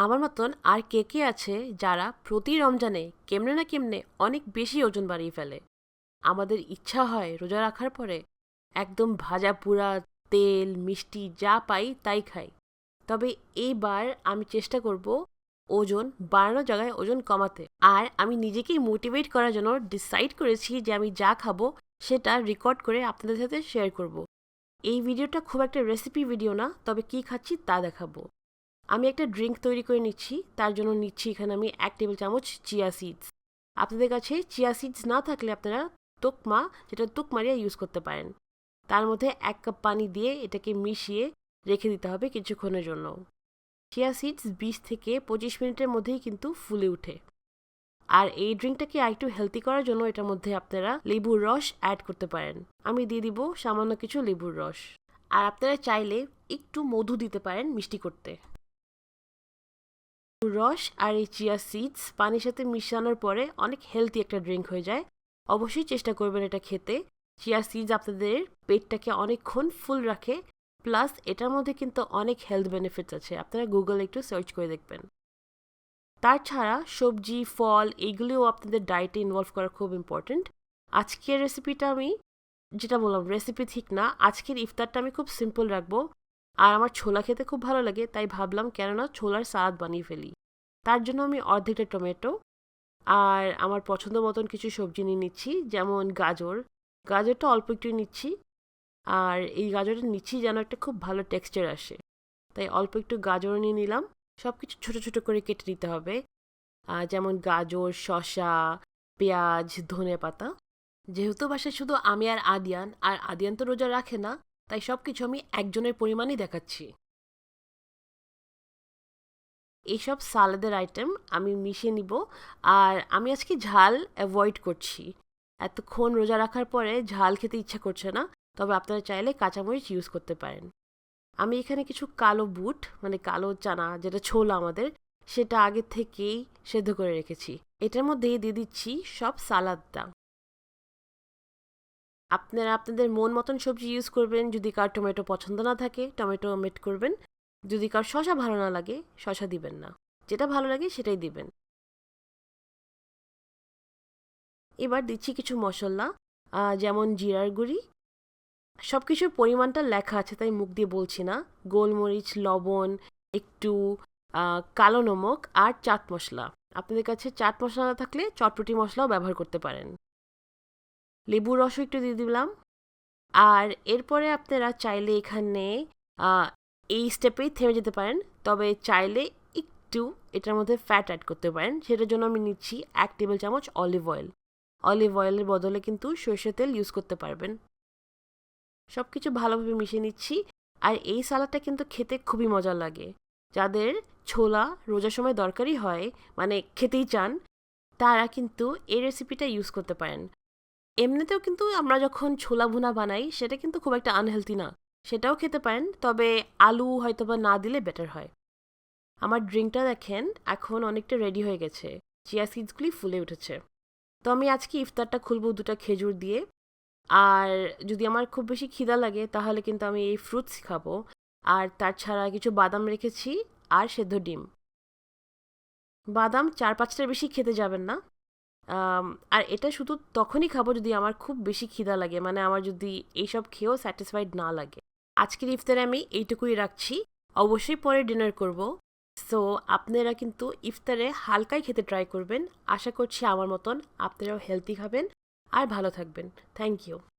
আমার মতন আর কে কে আছে যারা প্রতি রমজানে কেমনে না কেমনে অনেক বেশি ওজন বাড়িয়ে ফেলে? আমাদের ইচ্ছা হয় রোজা রাখার পরে একদম ভাজা পুরা তেল মিষ্টি যা পাই তাই খাই। তবে এইবার আমি চেষ্টা করব ওজন বাড়ানোর জায়গায় ওজন কমাতে। আর আমি নিজেকেই মোটিভেট করার জন্য ডিসাইড করেছি যে আমি যা খাবো সেটা রেকর্ড করে আপনাদের সাথে শেয়ার করব। এই ভিডিওটা খুব একটা রেসিপি ভিডিও না, তবে কি খাচ্ছি তা দেখাবো। আমি একটা ড্রিঙ্ক তৈরি করে নিচ্ছি, তার জন্য নিচ্ছি এখানে আমি 1 টেবিল চামচ চিয়া সিডস। আপনাদের কাছে চিয়া সিডস না থাকলে আপনারা তোকমা, যেটা তুকমারিয়া ইউজ করতে পারেন। তার মধ্যে 1 কাপ পানি দিয়ে এটাকে মিশিয়ে রেখে দিতে হবে কিছুক্ষণের জন্য। চিয়া সিডস 20 থেকে 25 মিনিটের মধ্যেই কিন্তু ফুলে ওঠে। আর এই ড্রিঙ্কটাকে আরেকটু হেলদি করার জন্য এটার মধ্যে আপনারা লেবুর রস অ্যাড করতে পারেন। আমি দিয়ে দিব সামান্য কিছু লেবুর রস। আর আপনারা চাইলে একটু মধু দিতে পারেন মিষ্টি করতে। রস আর এই চিয়া সিডস পানির সাথে মিশানোর পরে অনেক হেলদি একটা ড্রিঙ্ক হয়ে যায়। অবশ্যই চেষ্টা করবেন এটা খেতে। চিয়া সিডস আপনাদের পেটটাকে অনেকক্ষণ ফুল রাখে, প্লাস এটার মধ্যে কিন্তু অনেক হেলথ বেনিফিটস আছে, আপনারা গুগলে একটু সার্চ করে দেখবেন। তাছাড়া সবজি ফল এইগুলিও আপনাদের ডায়েটে ইনভলভ করা খুব ইম্পর্টেন্ট। আজকের রেসিপিটা আমি যেটা বললাম রেসিপি ঠিক না, আজকের ইফতারটা আমি খুব সিম্পল রাখবো। আর আমার ছোলা খেতে খুব ভালো লাগে, তাই ভাবলাম কেননা ছোলার সালাদ বানিয়ে ফেলি। তার জন্য আমি অর্ধেকটা টমেটো আর আমার পছন্দ মতন কিছু সবজি নিয়ে নিচ্ছি, যেমন গাজর। গাজরটা অল্প একটু নিচ্ছি, আর এই গাজরটা নিচ্ছি যেন একটা খুব ভালো টেক্সচার আসে, তাই অল্প একটু গাজর নিয়ে নিলাম। সব কিছু ছোটো ছোটো করে কেটে নিতে হবে, যেমন গাজর, শসা, পেঁয়াজ, ধনেপাতা। যেহেতু বাসায় শুধু আমি আর আদিয়ান, আর আদিয়ান তো রোজা রাখে না, তাই সব কিছু আমি একজনের পরিমাণই দেখাচ্ছি। এইসব সালাদের আইটেম আমি মিশিয়ে নিব। আর আমি আজকে ঝাল অ্যাভয়েড করছি, এতক্ষণ রোজা রাখার পরে ঝাল খেতে ইচ্ছা করছে না। তবে আপনারা চাইলে কাঁচামরিচ ইউজ করতে পারেন। আমি এখানে কিছু কালো বুট, মানে কালো চানা যেটা ছোলা আমাদের, সেটা আগে থেকেই সেদ্ধ করে রেখেছি। এটার মধ্যেই দিয়ে দিচ্ছি সব সালাদটা। আপনারা আপনাদের মন মতন সবজি ইউজ করবেন। যদি কার টমেটো পছন্দ না থাকে টমেটো ওমেট করবেন। যদি কার শসা ভালো না লাগে শসা দিবেন না, যেটা ভালো লাগে সেটাই দিবেন। এবার দিচ্ছি কিছু মশলা, যেমন জিরার গুঁড়ি। সব কিছুর পরিমাণটা লেখা আছে তাই মুখ দিয়ে বলছি না। গোলমরিচ, লবণ, একটু কালো নমক আর চাট মশলা। আপনাদের কাছে চাট মশলা না থাকলে চটপটি মশলাও ব্যবহার করতে পারেন। লেবুর রসও একটু দিয়ে দিলাম। আর এরপরে আপনারা চাইলে এখানে এই স্টেপেই থেমে যেতে পারেন, তবে চাইলে একটু এটার মধ্যে ফ্যাট অ্যাড করতে পারেন। সেটার জন্য আমি নিচ্ছি 1 টেবিল চামচ অলিভ অয়েল। অলিভ অয়েলের বদলে কিন্তু সরষের তেল ইউজ করতে পারবেন। সব কিছু ভালোভাবে মিশিয়ে নিচ্ছি। আর এই সালাদটা কিন্তু খেতে খুবই মজা লাগে। যাদের ছোলা রোজার সময় দরকারি হয়, মানে খেতেই চান, তারা কিন্তু এই রেসিপিটা ইউজ করতে পারেন। এমনিতেও কিন্তু আমরা যখন ছোলা ভুনা বানাই সেটা কিন্তু খুব একটা আনহেলদি না, সেটাও খেতে পারেন, তবে আলু হয়তোবা না দিলে বেটার হয়। আমার ড্রিঙ্কটা দেখেন এখন অনেকটা রেডি হয়ে গেছে, চিয়া সিডসগুলি ফুলে উঠেছে। তো আমি আজকে ইফতারটা খুলবো 2টা খেজুর দিয়ে। আর যদি আমার খুব বেশি খিদা লাগে তাহলে কিন্তু আমি এই ফ্রুটস খাবো। আর তার ছাড়া কিছু বাদাম রেখেছি আর সেদ্ধ ডিম। বাদাম 4-5টার বেশি খেতে যাবেন না। আম, আর এটা শুধু তখনই খাবো যদি আমার খুব বেশি খিদা লাগে, মানে আমার যদি এইসব খেয়েও স্যাটিসফাইড না লাগে। আজকের ইফতারে আমি এইটুকুই রাখছি। অবশ্যই পরে ডিনার করব। সো আপনারা কিন্তু ইফতারে হালকাই খেতে ট্রাই করবেন। আশা করছি আমার মতন আপনারাও হেলদি খাবেন আর ভালো থাকবেন। Thank you.